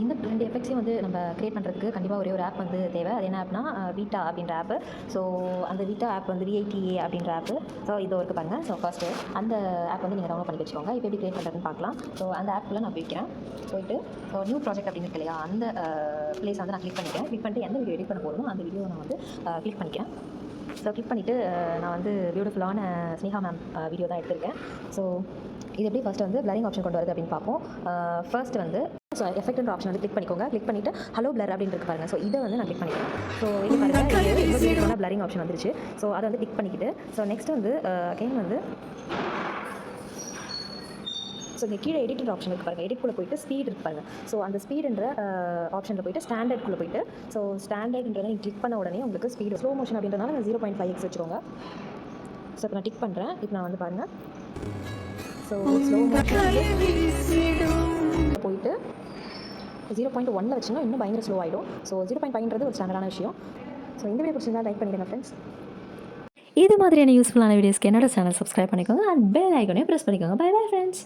இந்த 2 எஃபெக்ட்ஸையும் வந்து நம்ம கிரியேட் பண்ணுறதுக்கு கண்டிப்பாக ஒரே ஒரு ஆப் வந்து தேவை. அது என்ன ஆப்னா VITA அப்படின்ற ஆப்பு. ஸோ அந்த VITA ஆப் வந்து VITA அப்படின்ற ஆப்பு. ஸோ இது இருக்குது பாருங்கள். ஸோ ஃபஸ்ட்டு அந்த ஆப் வந்து நீங்கள் டவுன்லோட் பண்ணி வச்சுக்கோங்க. இப்போ எப்படி கிரியேட் பண்ணுறதுன்னு பார்க்கலாம். ஸோ அந்த ஆப்பில் நான் போய்க்கிறேன். போயிட்டு ஸோ நியூ ப்ராஜெக்ட் அப்படின்னு இருக்கு இல்லையா, அந்த பிளேஸ் வந்து நான் கிளிக் பண்ணிக்கிறேன். கிளிக் பண்ணிட்டு எந்த வீடியோ எடிட் பண்ண போகிறோமோ அந்த வீடியோ நான் வந்து கிளிக் பண்ணிக்கிறேன். ஸோ கிளிக் பண்ணிவிட்டு நான் வந்து பியூட்டிஃபுல்லான ஸ்னேகா மேம் வீடியோ தான் எடுத்திருக்கேன். ஸோ இது எப்படி ஃபஸ்ட்டு வந்து பிளரிங் ஆப்ஷன் கொண்டு வருது அப்படின்னு பார்ப்போம். ஃபர்ஸ்ட் வந்து ஸோ எஃபெக்ட்ன்ற ஆப்ஷன் வந்து கிளிக் பண்ணிக்கோங்க. கிளிக் பண்ணிவிட்டு ஹலோ பிளர் அப்படின்னு இருக்கு பாருங்கள். ஸோ இதை வந்து நான் கிளிக் பண்ணிக்கிறேன். ஸோ இது பாருங்கள் பிளரிங் ஆப்ஷன் வந்துருச்சு. ஸோ அதை வந்து கிளிக் பண்ணிக்கிட்டு ஸோ நெக்ஸ்ட் வந்து அகைன் வந்து ஸோ இங்கே கீழே எடிட்டர் ஆப்ஷன் இருக்குது பாருங்கள். எடிட்குள்ளே போய்ட்டு ஸ்பீட் இருக்கு பாருங்கள். ஸோ அந்த ஸ்பீடுன்ற ஆப்ஷனில் போய்ட்டு ஸ்டாண்டர்ட்குள்ளே போய்ட்டு ஸோ ஸ்டாண்டர்ட்ன்றதை கிளிக் பண்ண உடனே உங்களுக்கு ஸ்பீடு ஸ்லோ மோஷன் அப்படின்றதுனால நான் 0.5x வச்சுக்கோங்க. ஸோ இப்போ நான் டிக் பண்ணுறேன். இப்போ நான் வந்து பாருங்கள். ஸோ ஸ்லோ மோஷன் போயிட்டு 0.1 வச்சுன்னா இன்னும் பயங்கர ஸ்லோ ஆகிடும். ஸோ 0.5ன்றது ஒரு ஸ்டாண்டர்டான விஷயம். ஸோ இந்த வீடியோ பிடிச்சிருந்தா லைக் பண்ணிடுங்க ஃப்ரெண்ட்ஸ். இது மாதிரியான யூஸ்ஃபுல்லான வீடியோஸ்க்கு என்னோட சேனல் சப்ஸ்கிரைப் பண்ணிக்கோங்க அண்ட் பெல் ஐக்கானே ப்ரெஸ் பண்ணிக்கோங்க. Bye bye friends.